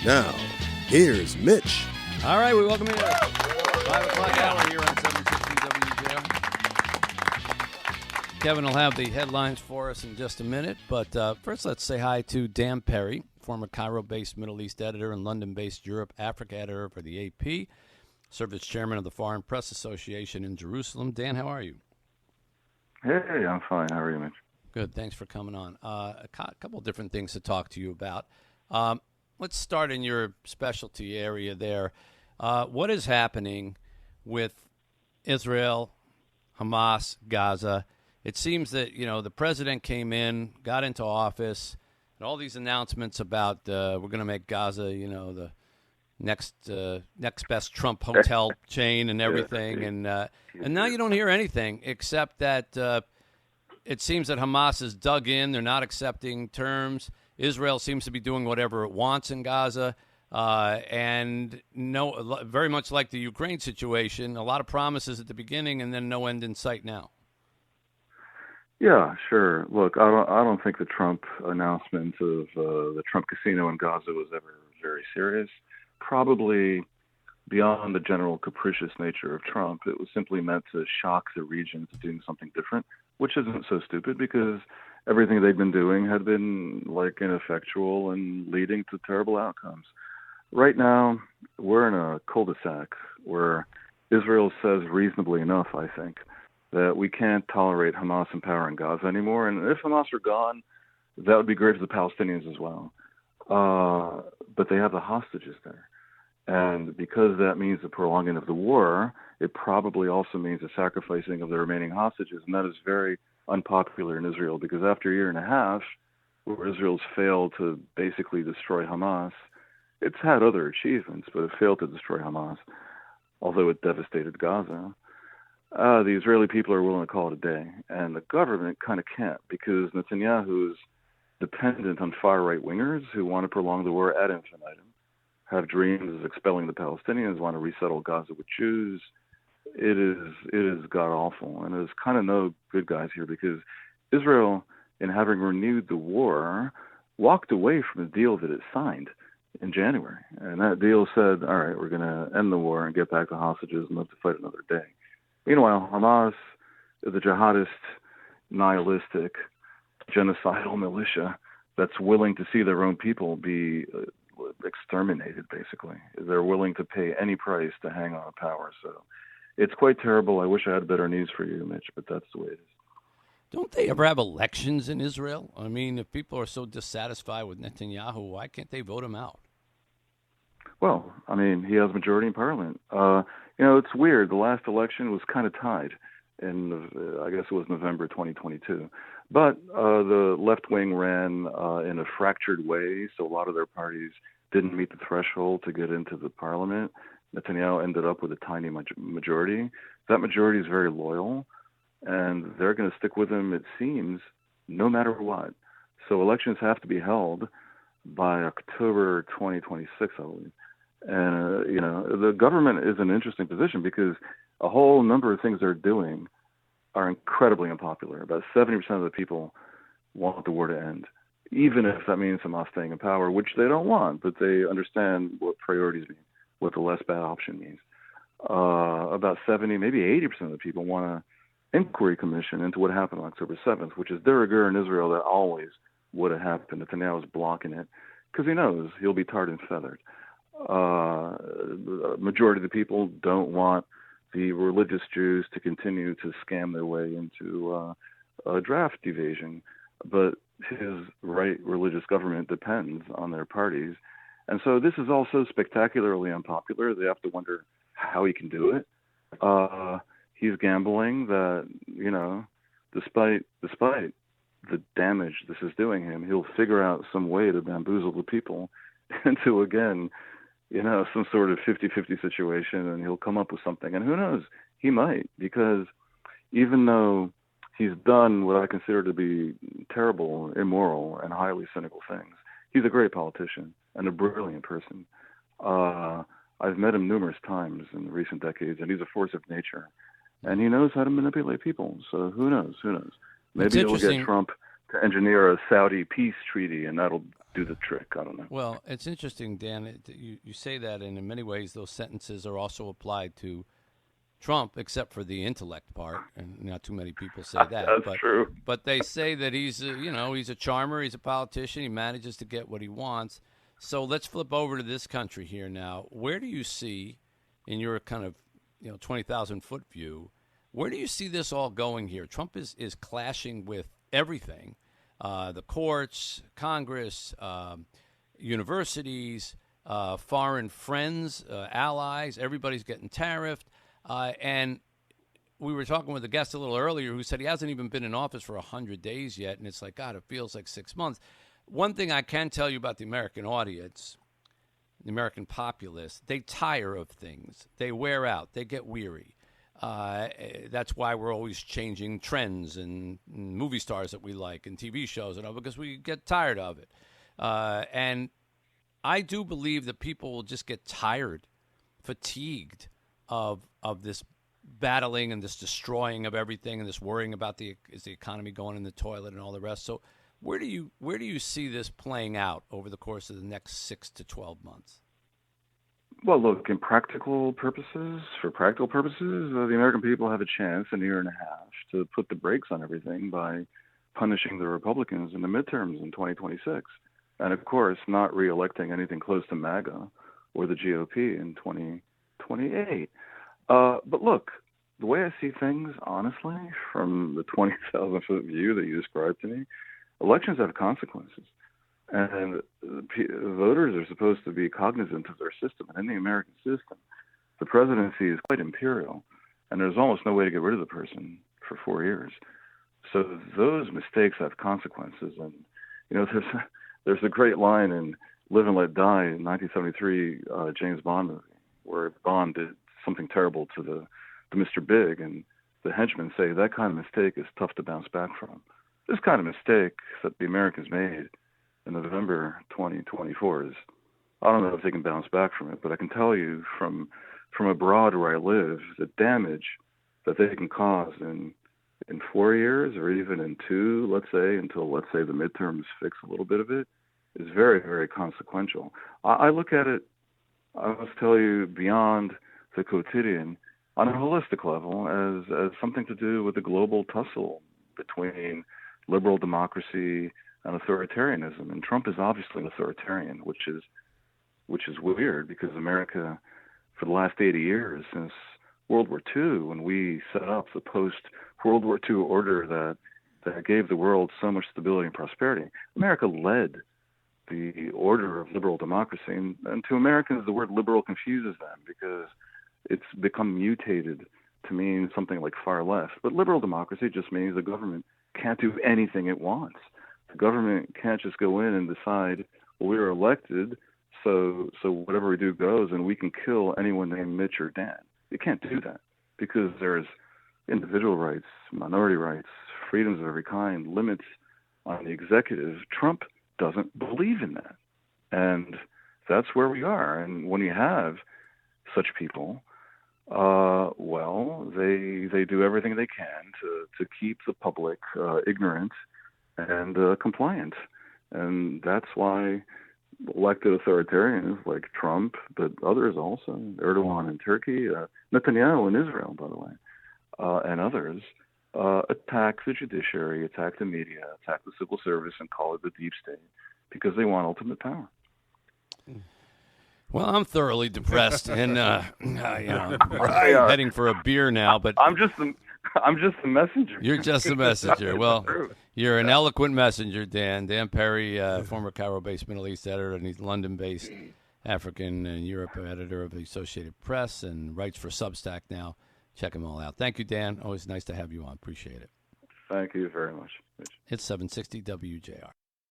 Now, here's Mitch. All right, we welcome you to 5 o'clock hour here on 760 WJR. Kevin will have the headlines for us in just a minute, but first let's say hi to Dan Perry, former Cairo-based Middle East editor and London-based Europe-Africa editor for the AP, served as chairman of the Foreign Press Association in Jerusalem. Dan, how are you? Hey, I'm fine. How are you, Mitch? Good. Thanks for coming on. A couple of different things to talk to you about. Let's start in your specialty area there. What is happening with Israel, Hamas, Gaza? It seems that, the president came in, got into office, and all these announcements about we're going to make Gaza, the next best Trump hotel chain and everything. And now you don't hear anything except that it seems that Hamas is dug in. They're not accepting terms. Israel seems to be doing whatever it wants in Gaza. And very much like the Ukraine situation, a lot of promises at the beginning and then no end in sight now. Yeah, sure. Look, I don't think the Trump announcement of the Trump casino in Gaza was ever very serious. Probably beyond the general capricious nature of Trump, it was simply meant to shock the region to doing something different, which isn't so stupid because everything they've been doing had been ineffectual and leading to terrible outcomes. Right now, we're in a cul-de-sac where Israel says reasonably enough, I think, that we can't tolerate Hamas in power in Gaza anymore. And if Hamas are gone, that would be great for the Palestinians as well. But they have the hostages there. And because that means the prolonging of the war, it probably also means the sacrificing of the remaining hostages. And that is very unpopular in Israel because after a year and a half, where Israel's failed to basically destroy Hamas, it's had other achievements, but it failed to destroy Hamas, although it devastated Gaza. The Israeli people are willing to call it a day, and the government kind of can't because Netanyahu is dependent on far-right wingers who want to prolong the war ad infinitum, have dreams of expelling the Palestinians, want to resettle Gaza with Jews. It is god-awful, and there's kind of no good guys here because Israel, in having renewed the war, walked away from a deal that it signed in January. And that deal said, all right, we're going to end the war and get back the hostages and live to fight another day. Meanwhile, Hamas, the jihadist, nihilistic, genocidal militia that's willing to see their own people be exterminated, basically. They're willing to pay any price to hang on to power. So it's quite terrible. I wish I had better news for you, Mitch, but that's the way it is. Don't they ever have elections in Israel? I mean, if people are so dissatisfied with Netanyahu, why can't they vote him out? Well, I mean, he has majority in parliament. It's weird. The last election was kind of tied in, I guess it was November 2022. But the left wing ran in a fractured way, so a lot of their parties didn't meet the threshold to get into the parliament. Netanyahu ended up with a tiny majority. That majority is very loyal, and they're going to stick with him, it seems, no matter what. So elections have to be held by October 2026, I believe. And, the government is in an interesting position because a whole number of things they're doing are incredibly unpopular. About 70% of the people want the war to end, even if that means Hamas staying in power, which they don't want, but they understand what priorities mean, what the less bad option means. About 70, maybe 80% of the people want an inquiry commission into what happened on October 7th, which is de rigueur in Israel that always would have happened. Netanyahu is blocking it because he knows he'll be tarred and feathered. The majority of the people don't want the religious Jews to continue to scam their way into a draft evasion. But his right religious government depends on their parties. And so this is also spectacularly unpopular. They have to wonder how he can do it. He's gambling that, despite the damage this is doing him, he'll figure out some way to bamboozle the people into, again, some sort of 50-50 situation, and he'll come up with something. And who knows? He might, because even though he's done what I consider to be terrible, immoral, and highly cynical things, he's a great politician and a brilliant person. I've met him numerous times in recent decades, and he's a force of nature. And he knows how to manipulate people. So who knows? Maybe he'll get Trump to engineer a Saudi peace treaty, and that'll do the trick. I don't know. Well, it's interesting, Dan. You say that, and in many ways, those sentences are also applied to Trump, except for the intellect part, and not too many people say that. That's true. But they say that he's a charmer, he's a politician, he manages to get what he wants. So let's flip over to this country here now. Where do you see, in your kind of 20,000-foot view, where do you see this all going here? Trump is clashing with everything, the courts, Congress, universities, foreign friends, allies. Everybody's getting tariffed. And we were talking with a guest a little earlier who said he hasn't even been in office for 100 days yet, and it's like, God, it feels like 6 months. One thing I can tell you about the American audience, the American populace, they tire of things. They wear out. They get weary. That's why we're always changing trends and movie stars that we like and TV shows and all, because we get tired of it. And I do believe that people will just get tired, fatigued of this battling and this destroying of everything and this worrying about is the economy going in the toilet and all the rest. So where do you see this playing out over the course of the next 6 to 12 months? Well, look, for practical purposes, the American people have a chance in a year and a half to put the brakes on everything by punishing the Republicans in the midterms in 2026. And, of course, not re-electing anything close to MAGA or the GOP in 2028. But look, the way I see things, honestly, from the 20,000-foot view that you described to me, elections have consequences. And voters are supposed to be cognizant of their system. And in the American system, the presidency is quite imperial, and there's almost no way to get rid of the person for 4 years. So those mistakes have consequences. And, there's a great line in Live and Let Die in 1973 James Bond movie, where Bond did something terrible to Mr. Big, and the henchmen say that kind of mistake is tough to bounce back from. This kind of mistake that the Americans made in November 2024 is, I don't know if they can bounce back from it, but I can tell you from abroad where I live, the damage that they can cause in 4 years or even in 2, until the midterms fix a little bit of it, is very, very consequential. I look at it, I must tell you, beyond the quotidian, on a holistic level, as something to do with the global tussle between liberal democracy and authoritarianism. And Trump is obviously an authoritarian, which is weird, because America, for the last 80 years, since World War II, when we set up the post-World War II order that gave the world so much stability and prosperity, America led the order of liberal democracy. And to Americans, the word liberal confuses them because it's become mutated to mean something like far left. But liberal democracy just means the government can't do anything it wants. The government can't just go in and decide, well, we were elected, so whatever we do goes, and we can kill anyone named Mitch or Dan. You can't do that, because there's individual rights, minority rights, freedoms of every kind, limits on the executive. Trump doesn't believe in that. And that's where we are. And when you have such people, they do everything they can to keep the public ignorant and compliant. And that's why elected authoritarians like Trump, but others also, Erdogan in Turkey, Netanyahu in Israel, by the way, and others, attack the judiciary, attack the media, attack the civil service, and call it the deep state, because they want ultimate power. Well, I'm thoroughly depressed and heading for a beer now. But I'm just the messenger. You're just a messenger. Well, you're an eloquent messenger, Dan. Dan Perry, former Cairo-based Middle East editor, and he's London-based African and Europe editor of the Associated Press, and writes for Substack now. Check them all out. Thank you, Dan. Always nice to have you on. Appreciate it. Thank you very much, Mitch. It's 760 WJR.